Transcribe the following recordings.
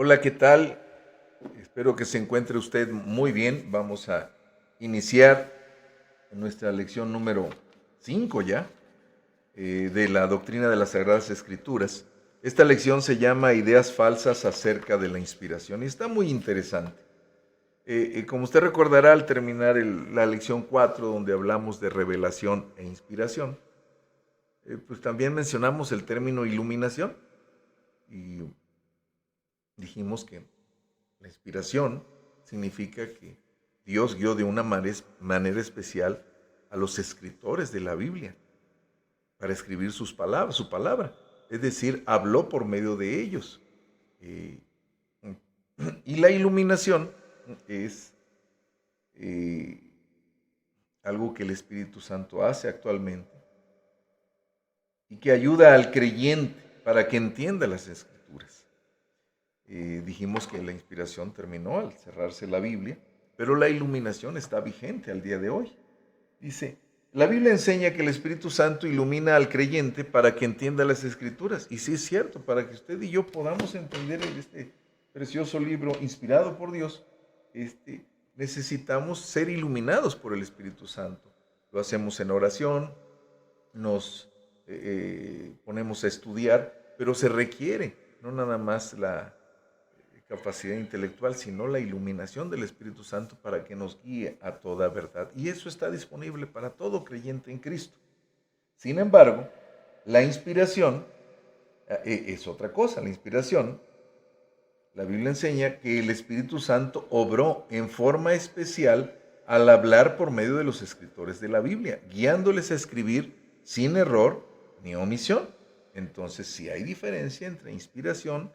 Hola, ¿qué tal? Espero que se encuentre usted muy bien. Vamos a iniciar nuestra lección número 5 ya de la doctrina de las Sagradas Escrituras. Esta lección se llama Ideas falsas acerca de la inspiración y está muy interesante. Como usted recordará al terminar la lección 4 donde hablamos de revelación e inspiración, pues también mencionamos el término iluminación y dijimos que la inspiración significa que Dios guió de una manera especial a los escritores de la Biblia para escribir su palabra. Es decir, habló por medio de ellos. Eh, y la iluminación es eh, algo que el Espíritu Santo hace actualmente y que ayuda al creyente para que entienda las Escrituras. Dijimos que la inspiración terminó al cerrarse la Biblia, pero la iluminación está vigente al día de hoy. Dice, la Biblia enseña que el Espíritu Santo ilumina al creyente para que entienda las Escrituras. Y sí es cierto, para que usted y yo podamos entender este precioso libro inspirado por Dios, necesitamos ser iluminados por el Espíritu Santo. Lo hacemos en oración, nos ponemos a estudiar, pero se requiere no nada más la capacidad intelectual, sino la iluminación del Espíritu Santo para que nos guíe a toda verdad. Y eso está disponible para todo creyente en Cristo. Sin embargo, la inspiración es otra cosa. La inspiración, la Biblia enseña que el Espíritu Santo obró en forma especial al hablar por medio de los escritores de la Biblia, guiándoles a escribir sin error ni omisión. Entonces, sí hay diferencia entre inspiración,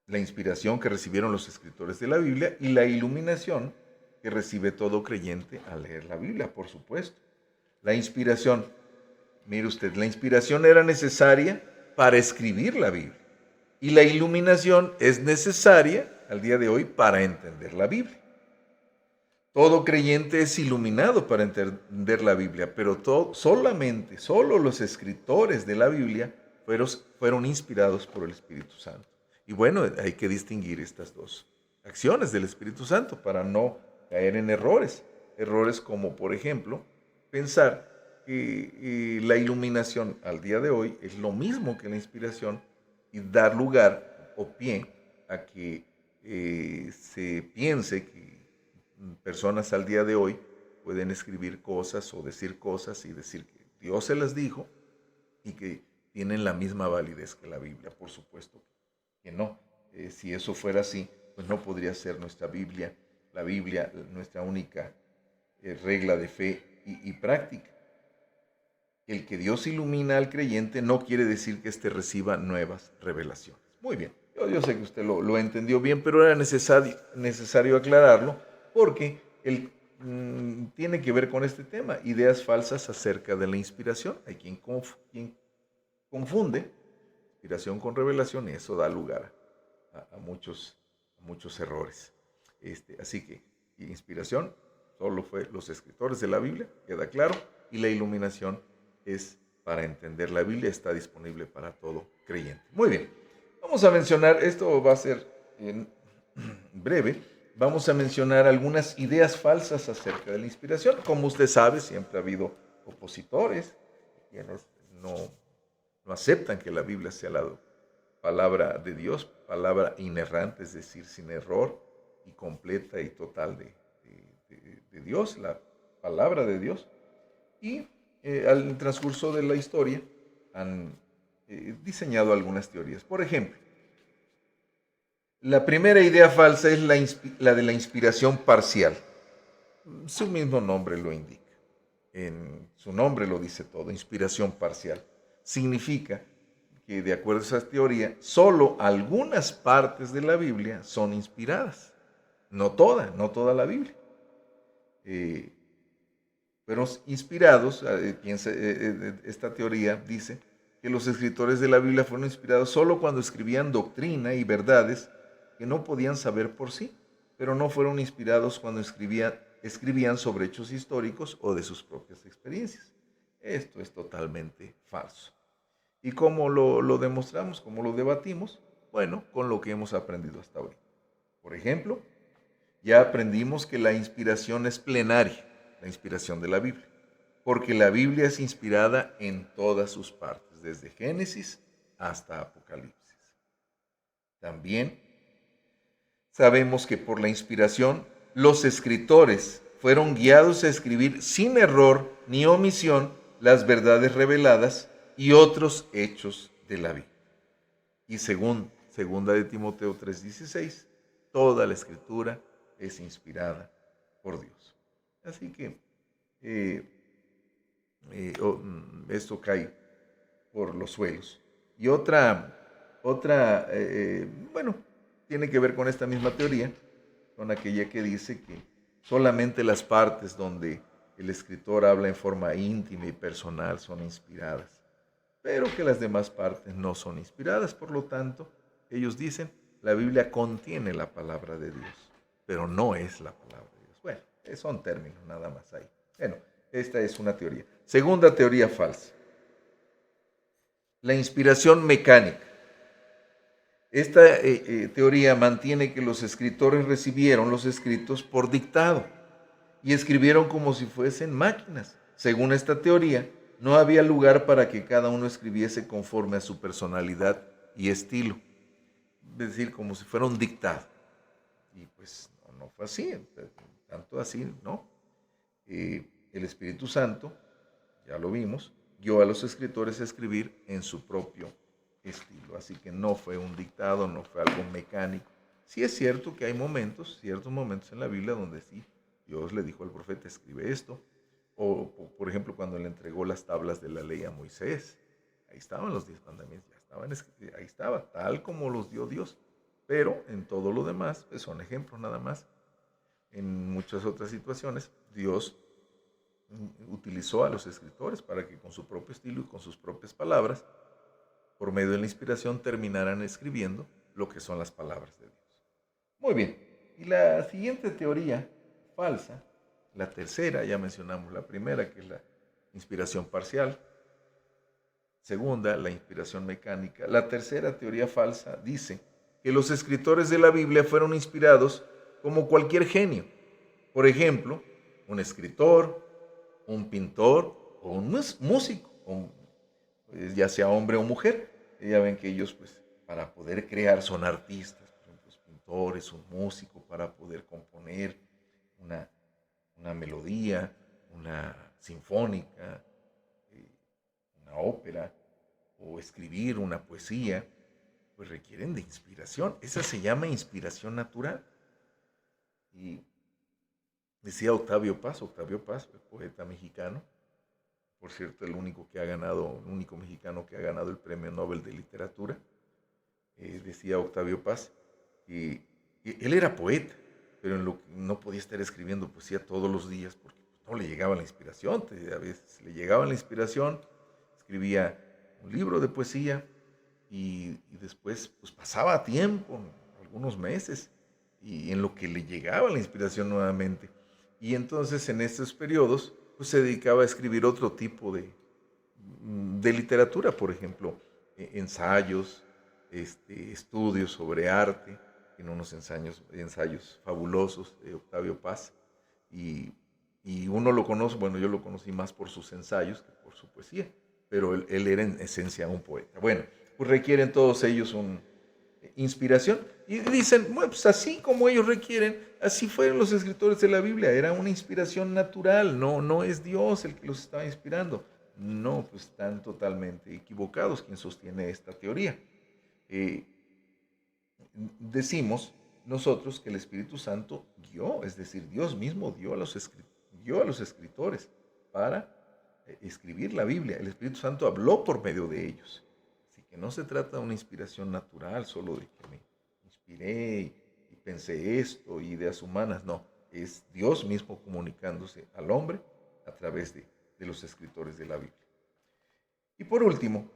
la inspiración que recibieron los escritores de la Biblia y la iluminación que recibe todo creyente al leer la Biblia, por supuesto. La inspiración, mire usted, la inspiración era necesaria para escribir la Biblia y la iluminación es necesaria al día de hoy para entender la Biblia. Todo creyente es iluminado para entender la Biblia, pero solo los escritores de la Biblia fueron inspirados por el Espíritu Santo. Y bueno, hay que distinguir estas dos acciones del Espíritu Santo para no caer en errores. Errores como, por ejemplo, pensar que la iluminación al día de hoy es lo mismo que la inspiración y dar lugar o pie a que se piense que personas al día de hoy pueden escribir cosas o decir cosas y decir que Dios se las dijo y que tienen la misma validez que la Biblia. Por supuesto que no. Si eso fuera así, pues no podría ser nuestra Biblia, la Biblia, nuestra única regla de fe y práctica. El que Dios ilumina al creyente no quiere decir que éste reciba nuevas revelaciones. Muy bien, yo sé que usted lo entendió bien, pero era necesario aclararlo porque tiene que ver con este tema, ideas falsas acerca de la inspiración. Hay quien confunde inspiración con revelación y eso da lugar a muchos errores. Así que inspiración solo fue los escritores de la Biblia, queda claro, y la iluminación es para entender la Biblia, está disponible para todo creyente. Muy bien, vamos a mencionar, esto va a ser en breve, vamos a mencionar algunas ideas falsas acerca de la inspiración. Como usted sabe, siempre ha habido opositores, quienes no aceptan que la Biblia sea la palabra de Dios, palabra inerrante, es decir, sin error y completa y total de Dios, la palabra de Dios. Y al transcurso de la historia han diseñado algunas teorías. Por ejemplo, la primera idea falsa es la de la inspiración parcial. Su mismo nombre lo indica. En su nombre lo dice todo, inspiración parcial. Significa que de acuerdo a esa teoría, solo algunas partes de la Biblia son inspiradas. No toda la Biblia. Pero inspirados, esta teoría dice que los escritores de la Biblia fueron inspirados solo cuando escribían doctrina y verdades que no podían saber por sí, pero no fueron inspirados cuando escribían sobre hechos históricos o de sus propias experiencias. Esto es totalmente falso. ¿Y cómo lo demostramos? ¿Cómo lo debatimos? Bueno, con lo que hemos aprendido hasta hoy. Por ejemplo, ya aprendimos que la inspiración es plenaria, la inspiración de la Biblia, porque la Biblia es inspirada en todas sus partes, desde Génesis hasta Apocalipsis. También sabemos que por la inspiración los escritores fueron guiados a escribir sin error ni omisión las verdades reveladas y otros hechos de la Biblia. Y según segunda de Timoteo 3:16, toda la escritura es inspirada por Dios. Así que esto cae por los suelos. Y bueno, tiene que ver con esta misma teoría, con aquella que dice que solamente las partes donde el escritor habla en forma íntima y personal son inspiradas, pero que las demás partes no son inspiradas. Por lo tanto, ellos dicen, la Biblia contiene la palabra de Dios, pero no es la palabra de Dios. Bueno, son términos nada más ahí. Bueno, esta es una teoría. Segunda teoría falsa. La inspiración mecánica. Esta teoría mantiene que los escritores recibieron los escritos por dictado y escribieron como si fuesen máquinas. Según esta teoría, no había lugar para que cada uno escribiese conforme a su personalidad y estilo. Es decir, como si fuera un dictado. Y pues no fue así, tanto así, ¿no? El Espíritu Santo, ya lo vimos, guió a los escritores a escribir en su propio estilo. Así que no fue un dictado, no fue algo mecánico. Sí es cierto que hay ciertos momentos en la Biblia donde sí, Dios le dijo al profeta, escribe esto. O, por ejemplo, cuando le entregó las tablas de la ley a Moisés, ahí estaban los 10 mandamientos, ahí estaba, tal como los dio Dios. Pero en todo lo demás, pues son ejemplos nada más. En muchas otras situaciones, Dios utilizó a los escritores para que con su propio estilo y con sus propias palabras, por medio de la inspiración, terminaran escribiendo lo que son las palabras de Dios. Muy bien, y la siguiente teoría falsa, la tercera, ya mencionamos la primera, que es la inspiración parcial. Segunda, la inspiración mecánica. La tercera teoría falsa dice que los escritores de la Biblia fueron inspirados como cualquier genio. Por ejemplo, un escritor, un pintor o un músico, ya sea hombre o mujer. Ya ven que ellos, pues, para poder crear son artistas, por ejemplo, los pintores, un músico para poder componer una melodía, una sinfónica, una ópera o escribir una poesía, pues requieren de inspiración. Esa se llama inspiración natural. Y decía Octavio Paz, el poeta mexicano, por cierto, el único mexicano que ha ganado el Premio Nobel de Literatura, decía Octavio Paz, que él era poeta, pero no podía estar escribiendo poesía todos los días porque no le llegaba la inspiración. A veces le llegaba la inspiración, escribía un libro de poesía y después pues pasaba tiempo, algunos meses, y en lo que le llegaba la inspiración nuevamente. Y entonces en estos periodos pues se dedicaba a escribir otro tipo de literatura, por ejemplo, ensayos, estudios sobre arte, en unos ensayos fabulosos de Octavio Paz. Y uno lo conoce, bueno, yo lo conocí más por sus ensayos que por su poesía, pero él era en esencia un poeta. Bueno, pues requieren todos ellos una inspiración. Y dicen, bueno, pues así como ellos requieren, así fueron los escritores de la Biblia. Era una inspiración natural, no es Dios el que los estaba inspirando. No, pues están totalmente equivocados quien sostiene esta teoría. Decimos nosotros que el Espíritu Santo guió, es decir, Dios mismo guió a los escritores para escribir la Biblia. El Espíritu Santo habló por medio de ellos. Así que no se trata de una inspiración natural, solo de que me inspiré y pensé esto, y ideas humanas. No, es Dios mismo comunicándose al hombre a través de los escritores de la Biblia. Y por último,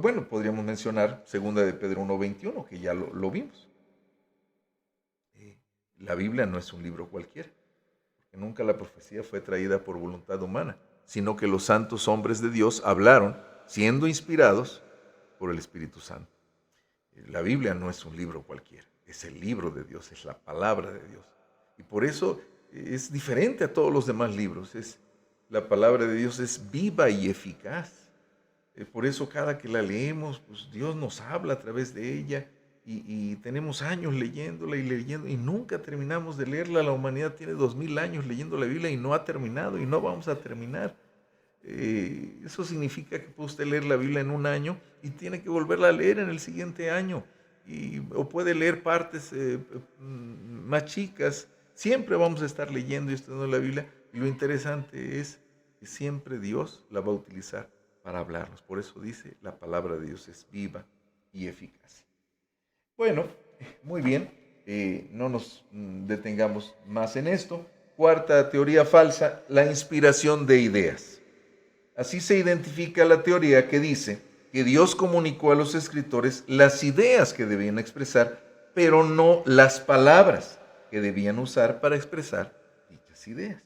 bueno, podríamos mencionar segunda de Pedro 1:21, que ya lo vimos. La Biblia no es un libro cualquiera, porque nunca la profecía fue traída por voluntad humana, sino que los santos hombres de Dios hablaron, siendo inspirados por el Espíritu Santo. La Biblia no es un libro cualquiera, es el libro de Dios, es la palabra de Dios. Y por eso es diferente a todos los demás libros. La palabra de Dios es viva y eficaz. Por eso cada que la leemos, pues Dios nos habla a través de ella y tenemos años leyéndola y leyendo y nunca terminamos de leerla. La humanidad tiene 2000 años leyendo la Biblia y no ha terminado y no vamos a terminar. Eso significa que puede usted leer la Biblia en un año y tiene que volverla a leer en el siguiente año. O puede leer partes más chicas. Siempre vamos a estar leyendo y estudiando la Biblia. Y lo interesante es que siempre Dios la va a utilizar para hablarnos. Por eso dice, la palabra de Dios es viva y eficaz. Bueno, muy bien. No nos detengamos más en esto. Cuarta teoría falsa, la inspiración de ideas. Así se identifica la teoría que dice que Dios comunicó a los escritores las ideas que debían expresar, pero no las palabras que debían usar para expresar dichas ideas.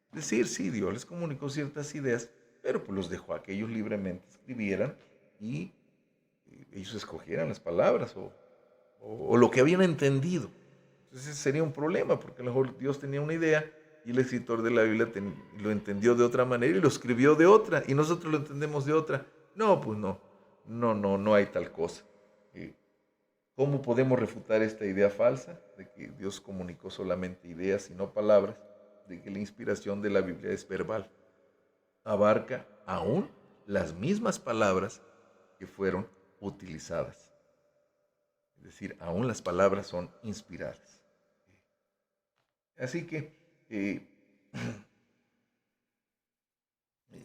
Es decir, sí, Dios les comunicó ciertas ideas, pero pues los dejó a que ellos libremente escribieran y ellos escogieran las palabras o lo que habían entendido. Entonces ese sería un problema, porque a lo mejor Dios tenía una idea y el escritor de la Biblia lo entendió de otra manera y lo escribió de otra, y nosotros lo entendemos de otra. No, pues no hay tal cosa. ¿Cómo podemos refutar esta idea falsa de que Dios comunicó solamente ideas y no palabras? De que la inspiración de la Biblia es verbal. Abarca aún las mismas palabras que fueron utilizadas. Es decir, aún las palabras son inspiradas. Así que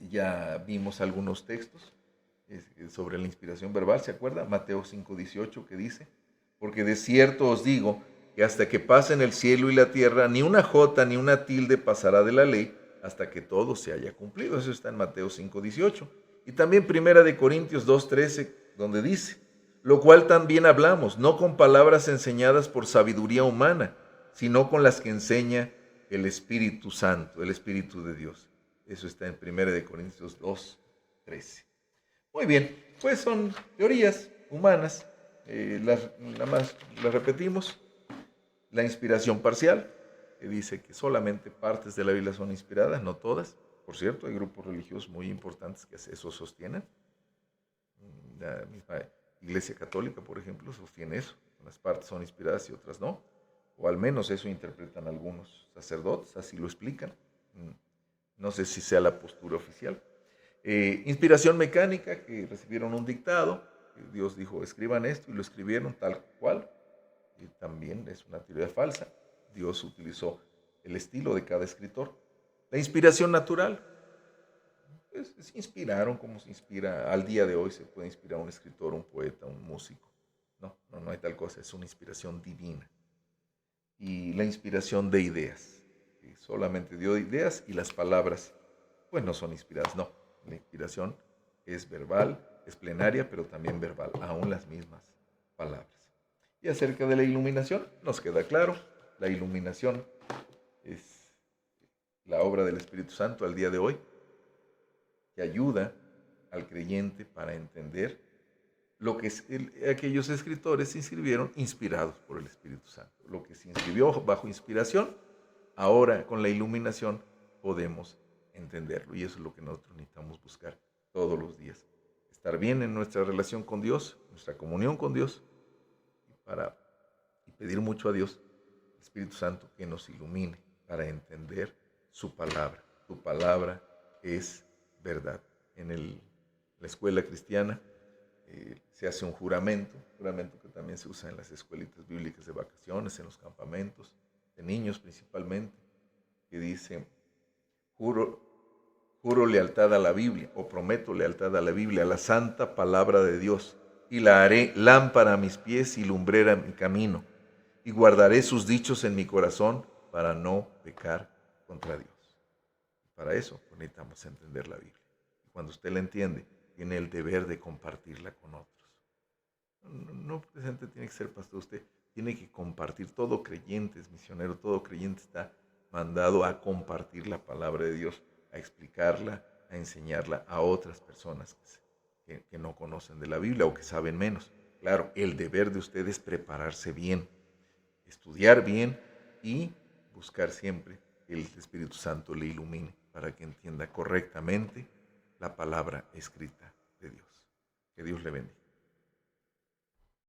ya vimos algunos textos sobre la inspiración verbal, ¿se acuerda? Mateo 5:18 que dice, porque de cierto os digo que hasta que pasen el cielo y la tierra, ni una jota ni una tilde pasará de la ley hasta que todo se haya cumplido. Eso está en Mateo 5:18. Y también Primera de Corintios 2:13, donde dice, lo cual también hablamos, no con palabras enseñadas por sabiduría humana, sino con las que enseña el Espíritu Santo, el Espíritu de Dios. Eso está en 1 de Corintios 2:13. Muy bien, pues son teorías humanas, las repetimos. La inspiración parcial, que dice que solamente partes de la Biblia son inspiradas, no todas. Por cierto, hay grupos religiosos muy importantes que eso sostienen. La misma Iglesia Católica, por ejemplo, sostiene eso. Unas partes son inspiradas y otras no. O al menos eso interpretan algunos sacerdotes, así lo explican. No sé si sea la postura oficial. Inspiración mecánica, que recibieron un dictado. Dios dijo, escriban esto, y lo escribieron tal cual. Y también es una teoría falsa. Dios utilizó el estilo de cada escritor. La inspiración natural. Se inspiraron como se inspira al día de hoy. Se puede inspirar un escritor, un poeta, un músico. No hay tal cosa. Es una inspiración divina. Y la inspiración de ideas. Que solamente dio ideas y las palabras pues no son inspiradas. No, la inspiración es verbal, es plenaria, pero también verbal. Aún las mismas palabras. Y acerca de la iluminación, nos queda claro, la iluminación es la obra del Espíritu Santo al día de hoy, que ayuda al creyente para entender lo que aquellos escritores se inscribieron inspirados por el Espíritu Santo. Lo que se inscribió bajo inspiración, ahora con la iluminación podemos entenderlo. Y eso es lo que nosotros necesitamos buscar todos los días. Estar bien en nuestra relación con Dios, nuestra comunión con Dios, y pedir mucho a Dios, el Espíritu Santo, que nos ilumine para entender su palabra. Tu palabra es verdad. En la escuela cristiana se hace un juramento que también se usa en las escuelitas bíblicas de vacaciones, en los campamentos, de niños principalmente, que dice, juro lealtad a la Biblia, o prometo lealtad a la Biblia, a la santa palabra de Dios, y la haré lámpara a mis pies y lumbrera a mi camino, y guardaré sus dichos en mi corazón para no pecar contra Dios. Para eso necesitamos entender la Biblia. Y cuando usted la entiende, tiene el deber de compartirla con otros. No presente tiene que ser pastor, usted tiene que compartir. Todo creyente es misionero, todo creyente está mandado a compartir la palabra de Dios, a explicarla, a enseñarla a otras personas que no conocen de la Biblia o que saben menos. Claro, el deber de ustedes es prepararse bien, estudiar bien y buscar siempre que el Espíritu Santo le ilumine para que entienda correctamente la palabra escrita de Dios. Que Dios le bendiga.